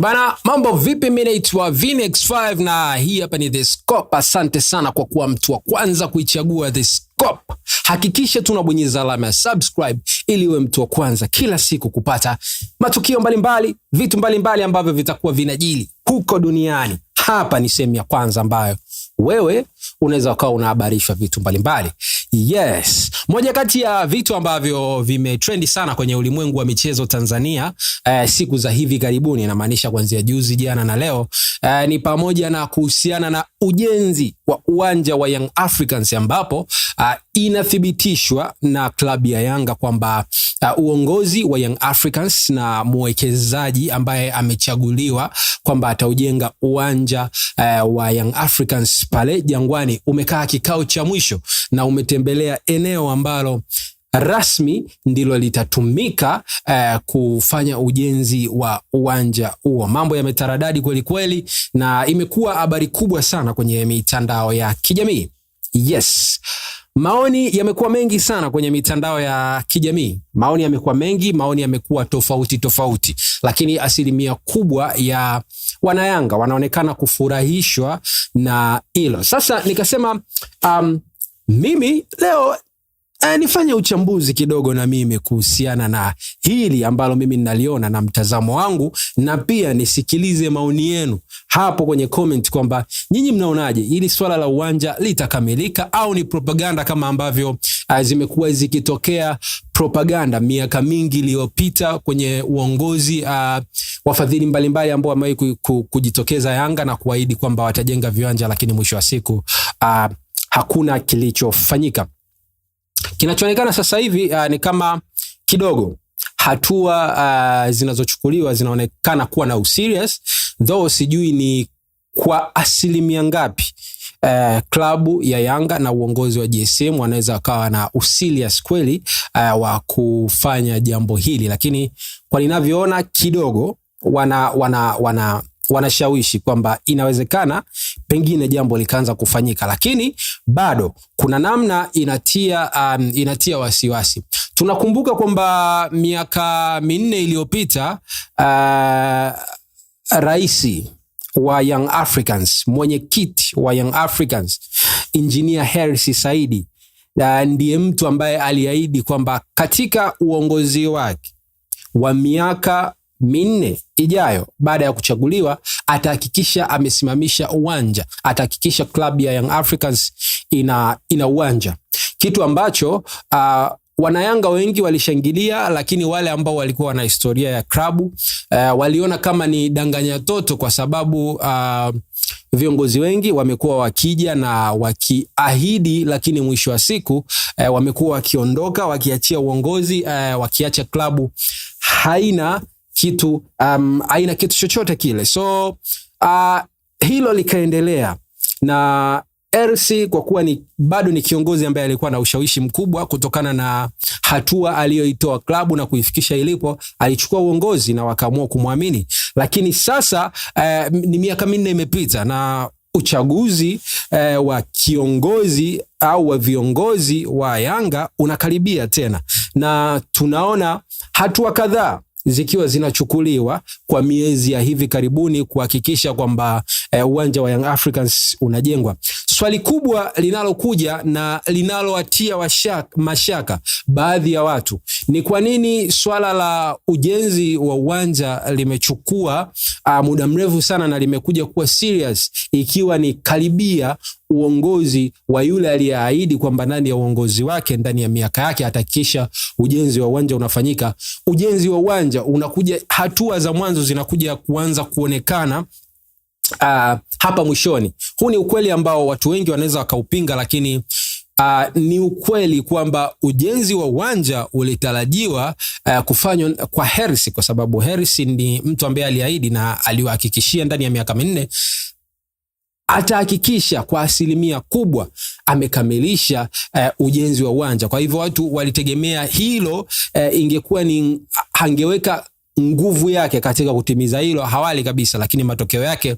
Bana, mambo vipi? Mimi naitwa Vnex5 na hii hapa ni The Scope. Asante sana kwa kuwa mtu wa kwanza kuichagua The Scope. Hakikisha tunabonyeza alama ya subscribe ili uwe mtu wa kwanza kila siku kupata matukio mbalimbali, vitu mbalimbali ambavyo vitakuwa vinajili huko duniani. Hapa ni sehemu ya kwanza ambayo wewe unaweza ukawa unahabarishwa vitu mbalimbali. Yes, moja kati ya vitu ambavyo vimetrendi sana kwenye ulimwengu wa michezo Tanzania siku za hivi karibuni, inamaanisha kuanzia juzi, jana na leo, ni pamoja na kuhusiana na ujenzi wa uwanja wa Young Africans, ambapo inathibitishwa na klabu ya Yanga kwamba uongozi wa Young Africans na mwekezaji ambaye amechaguliwa kwamba ataujenga uwanja wa Young Africans pale Jangwani umekaa kikao cha mwisho na umetembelea eneo ambalo rasmi ndilo litatumika kufanya ujenzi wa uwanja huo. Mambo yametaradadi kweli kweli na imekuwa habari kubwa sana kwenye mitandao ya kijamii. Yes, maoni yamekuwa mengi sana kwenye mitandao ya kijamii. Maoni yamekuwa mengi, maoni yamekuwa tofauti, lakini asilimia kubwa ya wanayanga wanaonekana kufurahishwa na hilo. Sasa nikasema mimi leo nifanye uchambuzi kidogo na mimi kuhusiana na hili ambalo mimi ninaliona na mtazamo wangu, na pia nisikilize maoni yenu hapo kwenye comment kwamba nyinyi mnaonaje hili swala la uwanja litakamilika au ni propaganda kama ambavyo zimekuwa zikitokea propaganda miaka mingi iliyopita kwenye uongozi wafadhili mbalimbali ambao wamewahi kujitokeza Yanga na kuahidi kwamba watajenga viwanja, lakini mwisho wa siku hakuna kilichofanyika. Kinachoonekana sasa hivi ni kama kidogo hatua zinazochukuliwa zinaonekana kuwa na userious, though sijui ni kwa asilimia ngapi klabu ya Yanga na uongozi wa GSM wanaweza kawa na userious kweli wa kufanya jambo hili, lakini kwa ninavyoona kidogo wanashawishi kwamba inawezekana pengine jambo likaanza kufanyika, lakini bado kuna namna inatia wasiwasi. Tunakumbuka kwamba miaka 4 iliyopita raisi wa Young Africans, mwenyekiti wa Young Africans, Engineer Hersi Said, ndiye mtu ambaye aliahidi kwamba katika uongozi wake wa miaka 4 ijayo baada ya kuchaguliwa atahakikisha amesimamisha uwanja, atahakikisha klabu ya Young Africans ina uwanja, kitu ambacho wanayanga wengi walishangilia, lakini wale ambao walikuwa na historia ya klabu waliona kama ni danganya toto, kwa sababu viongozi wengi wamekuwa wakija na wakiahidi, lakini mwisho wa siku wamekuwa wakiondoka, wakiachia uongozi, wakiacha klabu haina kitu chochote kile. So hilo likaendelea, na RC kwa kuwa bado ni kiongozi ambaye alikuwa na ushawishi mkubwa kutokana na hatua aliyoitoa klabu na kuifikisha ilipo, alichukua uongozi na wakaamua kumwamini. Lakini sasa ni miaka 4 imepita na uchaguzi wa kiongozi au wa viongozi wa Yanga unakaribia tena, na tunaona hatua kadhaa zikiwa zinachukuliwa kwa miezi ya hivi karibuni kuhakikisha kwamba uwanja wa Young Africans unajengwa. Swali kubwa linalokuja na linalowatia mashaka baadhi ya watu ni kwa nini swala la ujenzi wa uwanja limechukua muda mrefu sana na limekuja kuwa serious, ikiwa ni karibia uongozi wa yule aliyeahidi kwamba ndani ya uongozi wake, ndani ya miaka yake atahakikisha ujenzi wa uwanja unafanyika. Ujenzi wa uwanja unakuja, hatua za mwanzo zinakuja kuanza kuonekana hapa mwishoni. Huu ni ukweli ambao watu wengi wanaweza wakaupinga, lakini ni ukweli kwamba ujenzi wa uwanja ulitarajiwa kufanywa kwa Hersi, kwa sababu Hersi ni mtu ambaye aliahidi na aliwahakikishia ndani ya miaka 4 atahakikisha kwa asilimia kubwa amekamilisha ujenzi wa uwanja. Kwa hivyo watu walitegemea hilo ingekuwa ni hangeweka nguvu yake katika kutimiza hilo hawali kabisa, lakini matokeo yake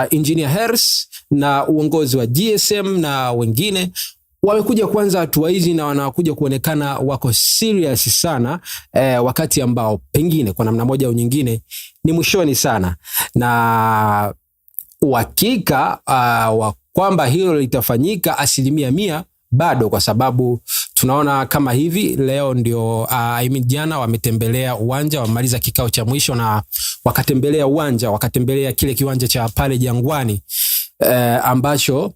Engineer Hersi na uongozi wa GSM na wengine wamekuja kuanza hatua hizi na wanakuja kuonekana wako serious sana wakati ambao pengine kwa namna moja au nyingine ni mwishoni sana, na uhakika wa kwamba hilo litafanyika 100% bado, kwa sababu tunaona kama hivi leo ndio jana wametembelea uwanja, wamaliza kikao cha mwisho na wakatembelea uwanja, wakatembelea kile kiwanja cha pale Jangwani ambacho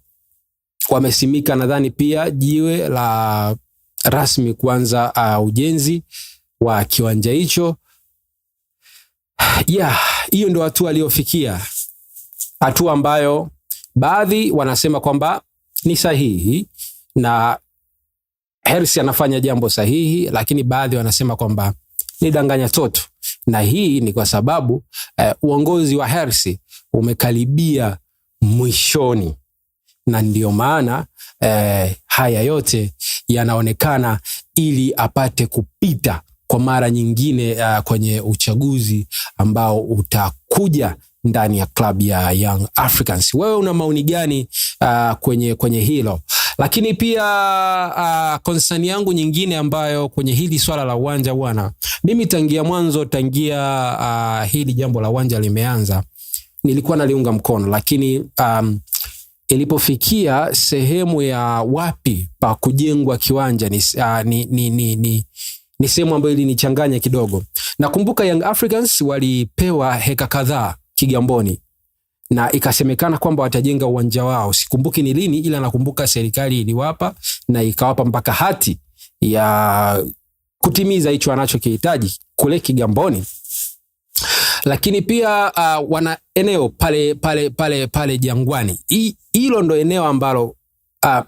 wamesimika nadhani pia jiwe la rasmi kuanza ujenzi wa kiwanja hicho. Hiyo ndio hatua aliyofikia, hatua ambayo baadhi wanasema kwamba ni sahihi na Hersi anafanya jambo sahihi, lakini baadhi wanasema kwamba ni danganya toto, na hii ni kwa sababu uongozi wa Hersi umekaribia mwishoni, na ndio maana haya yote yanaonekana ili apate kupita kwa mara nyingine kwenye uchaguzi ambao utakuja ndani ya klabu ya Young Africans. Wewe una maoni gani kwenye hilo? Lakini pia concern yangu nyingine ambayo kwenye hili swala la uwanja bwana, mimi tangia hili jambo la uwanja limeanza nilikuwa naliunga mkono, lakini ilipofikia sehemu ya wapi pa kujengwa kiwanja ni sehemu ambayo ilinichanganya kidogo. Nakumbuka Young Africans walipewa heka kadhaa Kigamboni na ikasemekana kwamba watajenga uwanja wao. Sikumbuki ni lini, ila nakumbuka serikali iliwapa na ikawapa mpaka hati ya kutimiza hicho wanachokihitaji kule Kigamboni. Lakini pia wana eneo pale Jangwani. Hilo ndo eneo ambalo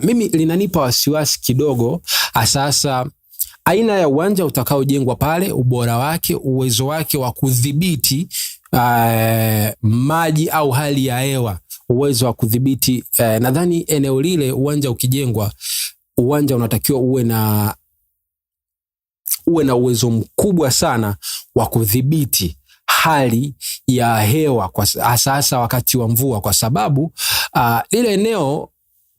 mimi linanipa wasiwasi kidogo, asasa aina ya uwanja utakaojengwa pale, ubora wake, uwezo wake wa kudhibiti maji au hali ya hewa, uwezo wa kudhibiti nadhani eneo lile, uwanja ukijengwa, uwanja unatakiwa uwe na uwezo mkubwa sana wa kudhibiti hali ya hewa kwa sasa wakati wa mvua, kwa sababu lile eneo,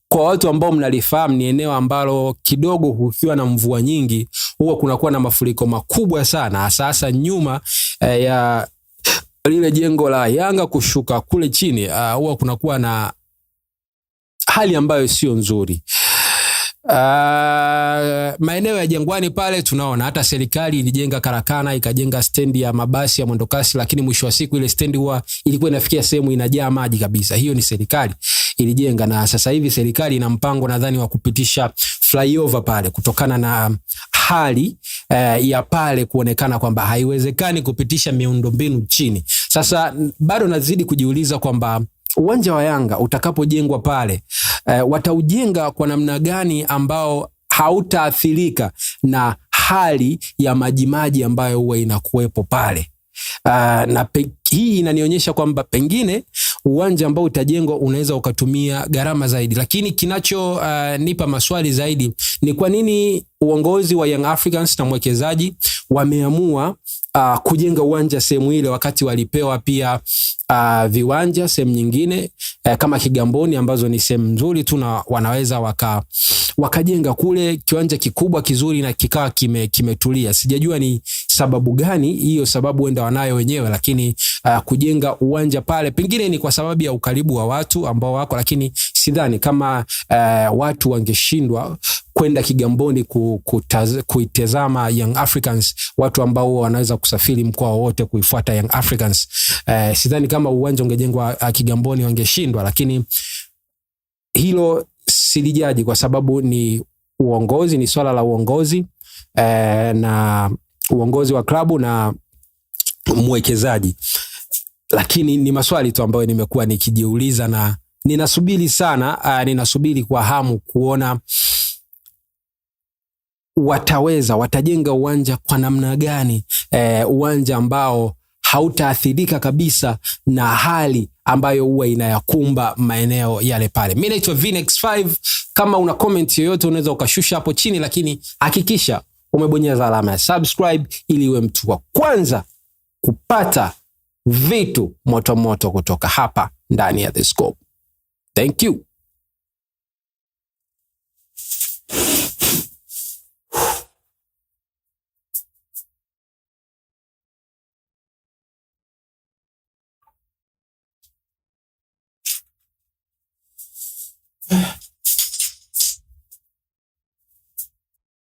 kwa watu ambao mnalifahamu, ni eneo ambalo kidogo kukiwa na mvua nyingi huwa kunakuwa na mafuriko makubwa sana. Sasa nyuma ya lile jengo la Yanga kushuka kule chini huwa kunakuwa na hali ambayo sio nzuri. Maeneo ya Jangwani pale tunaona hata serikali ilijenga karakana, ikajenga stendi ya mabasi ya mwendokasi, lakini mwisho wa siku ile stendi ilikuwa inafikia sehemu inajaa maji kabisa. Hiyo ni serikali ilijenga, na sasa hivi serikali ina mpango nadhani wa kupitisha flyover pale kutokana na hali ya pale kuonekana kwamba haiwezekani kupitisha miundombinu chini. Sasa bado nazidi kujiuliza kwamba uwanja wa Yanga utakapojengwa pale wataujenga kwa namna gani ambao hautaathirika na hali ya majimaji ambayo huwa inakuwepo pale. Na hii inanionyesha kwamba pengine uwanja ambao utajengwa unaweza ukatumia gharama zaidi, lakini kinacho nipa maswali zaidi ni kwa nini uongozi wa Young Africans na mwekezaji wameamua kujenga uwanja sehemu ile wakati walipewa pia viwanja sehemu nyingine kama Kigamboni ambazo ni sehemu nzuri tu na wanaweza wakajenga kule kiwanja kikubwa kizuri na kikawa kimetulia. Sijajua ni sababu gani, hiyo sababu wenda wanayo wenyewe, lakini kujenga uwanja pale pengine ni kwa sababu ya ukaribu wa watu ambao wako, lakini sidhani kama watu wangeshindwa kwenda Kigamboni kuitazama Young Africans, watu ambao wanaweza kusafiri mkoa wote kuifuata Young Africans. Sidhani kama uwanja ungejengwa Kigamboni wangeshindwa, lakini hilo silijaji kwa sababu ni uongozi, ni swala la uongozi na uongozi wa klabu na mwekezaji. Lakini ni maswali tu ambayo nimekuwa nikijiuliza na ninasubiri kwa hamu kuona watajenga uwanja kwa namna gani, uwanja ambao hautaathirika kabisa na hali ambayo huwa inayakumba maeneo yale pale. Mimi naitwa Vnex5. Kama una comment yoyote unaweza ukashusha hapo chini, lakini hakikisha umebonyeza alama ya subscribe ili uwe mtu wa kwanza kupata vitu moto moto kutoka hapa ndani ya The Scope. Thank you.